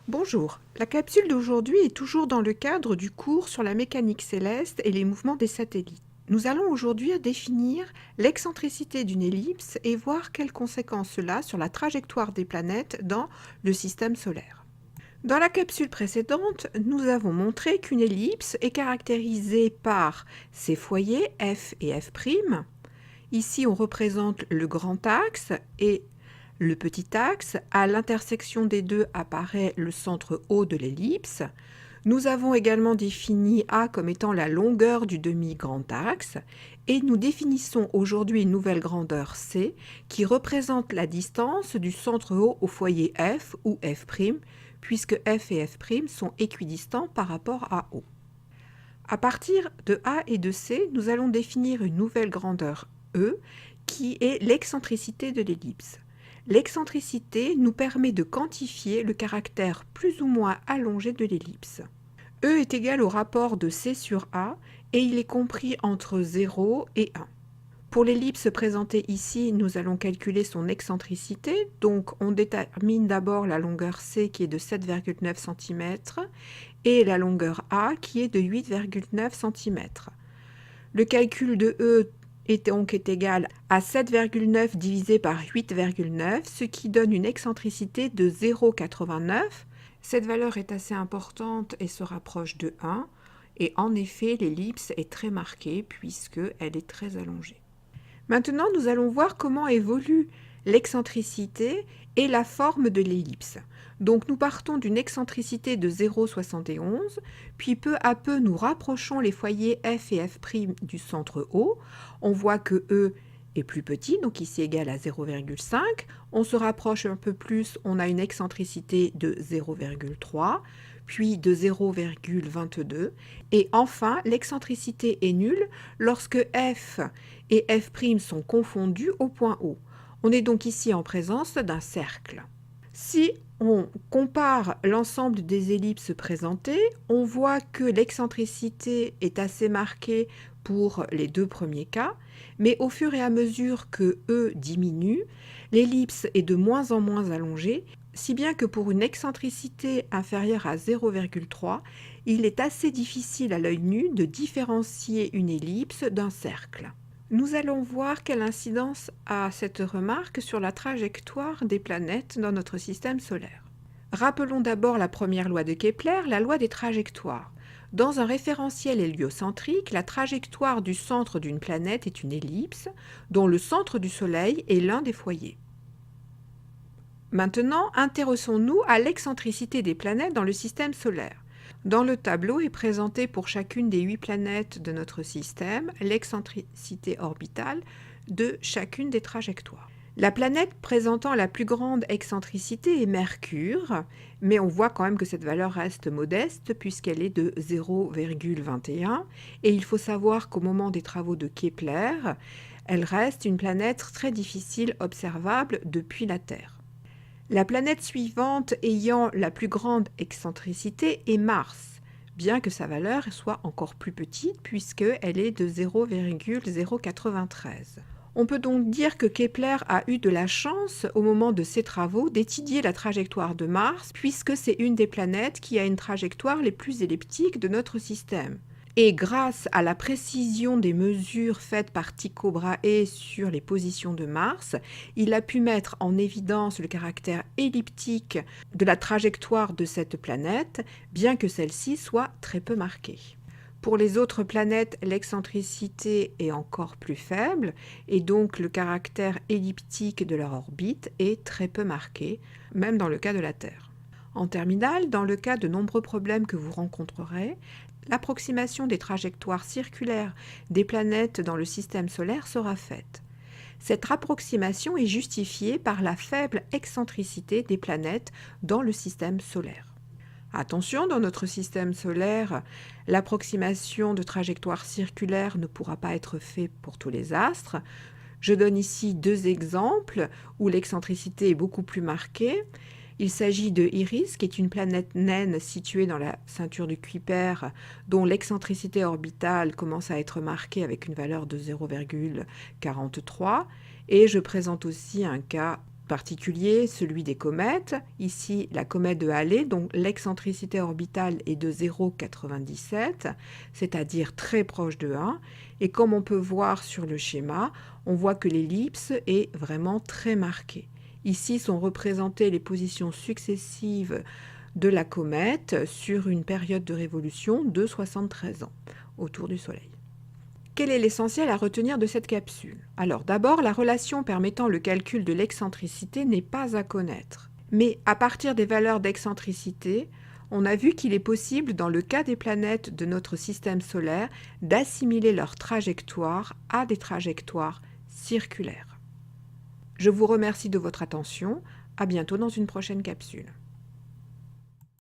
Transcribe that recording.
Bonjour, la capsule d'aujourd'hui est toujours dans le cadre du cours sur la mécanique céleste et les mouvements des satellites. Nous allons aujourd'hui définir l'excentricité d'une ellipse et voir quelles conséquences cela a sur la trajectoire des planètes dans le système solaire. Dans la capsule précédente, nous avons montré qu'une ellipse est caractérisée par ses foyers F et F'. Ici, on représente le grand axe et le petit axe. À l'intersection des deux apparaît le centre O de l'ellipse. Nous avons également défini A comme étant la longueur du demi-grand axe et nous définissons aujourd'hui une nouvelle grandeur C qui représente la distance du centre O au foyer F ou F', puisque F et F' sont équidistants par rapport à O. À partir de A et de C, nous allons définir une nouvelle grandeur E qui est l'excentricité de l'ellipse. L'excentricité nous permet de quantifier le caractère plus ou moins allongé de l'ellipse. E est égal au rapport de C sur A et il est compris entre 0 et 1. Pour l'ellipse présentée ici, nous allons calculer son excentricité. Donc on détermine d'abord la longueur C qui est de 7,9 cm et la longueur A qui est de 8,9 cm. Le calcul de E est donc égal à 7,9 divisé par 8,9, ce qui donne une excentricité de 0,89. Cette valeur est assez importante et se rapproche de 1. Et en effet, l'ellipse est très marquée puisqu'elle est très allongée. Maintenant, nous allons voir comment évolue l'excentricité et la forme de l'ellipse. Donc nous partons d'une excentricité de 0,71, puis peu à peu nous rapprochons les foyers F et F' du centre O. On voit que E est plus petit, donc ici égal à 0,5. On se rapproche un peu plus, on a une excentricité de 0,3, puis de 0,22. Et enfin, l'excentricité est nulle lorsque F et F' sont confondus au point O. On est donc ici en présence d'un cercle. Si on compare l'ensemble des ellipses présentées, on voit que l'excentricité est assez marquée pour les deux premiers cas, mais au fur et à mesure que E diminue, l'ellipse est de moins en moins allongée, si bien que pour une excentricité inférieure à 0,3, il est assez difficile à l'œil nu de différencier une ellipse d'un cercle. Nous allons voir quelle incidence a cette remarque sur la trajectoire des planètes dans notre système solaire. Rappelons d'abord la première loi de Kepler, la loi des trajectoires. Dans un référentiel héliocentrique, la trajectoire du centre d'une planète est une ellipse dont le centre du Soleil est l'un des foyers. Maintenant, intéressons-nous à l'excentricité des planètes dans le système solaire. Dans le tableau est présentée pour chacune des 8 planètes de notre système l'excentricité orbitale de chacune des trajectoires. La planète présentant la plus grande excentricité est Mercure, mais on voit quand même que cette valeur reste modeste puisqu'elle est de 0,21. Et il faut savoir qu'au moment des travaux de Kepler, elle reste une planète très difficile observable depuis la Terre. La planète suivante ayant la plus grande excentricité est Mars, bien que sa valeur soit encore plus petite puisqu'elle est de 0,093. On peut donc dire que Kepler a eu de la chance au moment de ses travaux d'étudier la trajectoire de Mars puisque c'est une des planètes qui a une trajectoire les plus elliptiques de notre système. Et grâce à la précision des mesures faites par Tycho Brahe sur les positions de Mars, il a pu mettre en évidence le caractère elliptique de la trajectoire de cette planète, bien que celle-ci soit très peu marquée. Pour les autres planètes, l'excentricité est encore plus faible et donc le caractère elliptique de leur orbite est très peu marqué, même dans le cas de la Terre. En terminale, dans le cas de nombreux problèmes que vous rencontrerez, l'approximation des trajectoires circulaires des planètes dans le système solaire sera faite. Cette approximation est justifiée par la faible excentricité des planètes dans le système solaire. Attention, dans notre système solaire, l'approximation de trajectoires circulaires ne pourra pas être faite pour tous les astres. Je donne ici deux exemples où l'excentricité est beaucoup plus marquée. Il s'agit de Iris, qui est une planète naine située dans la ceinture du Kuiper, dont l'excentricité orbitale commence à être marquée avec une valeur de 0,43. Et je présente aussi un cas particulier, celui des comètes. Ici, la comète de Halley, donc l'excentricité orbitale est de 0,97, c'est-à-dire très proche de 1. Et comme on peut voir sur le schéma, on voit que l'ellipse est vraiment très marquée. Ici sont représentées les positions successives de la comète sur une période de révolution de 73 ans autour du Soleil. Quel est l'essentiel à retenir de cette capsule? Alors d'abord, la relation permettant le calcul de l'excentricité n'est pas à connaître. Mais à partir des valeurs d'excentricité, on a vu qu'il est possible, dans le cas des planètes de notre système solaire, d'assimiler leur trajectoire à des trajectoires circulaires. Je vous remercie de votre attention. À bientôt dans une prochaine capsule.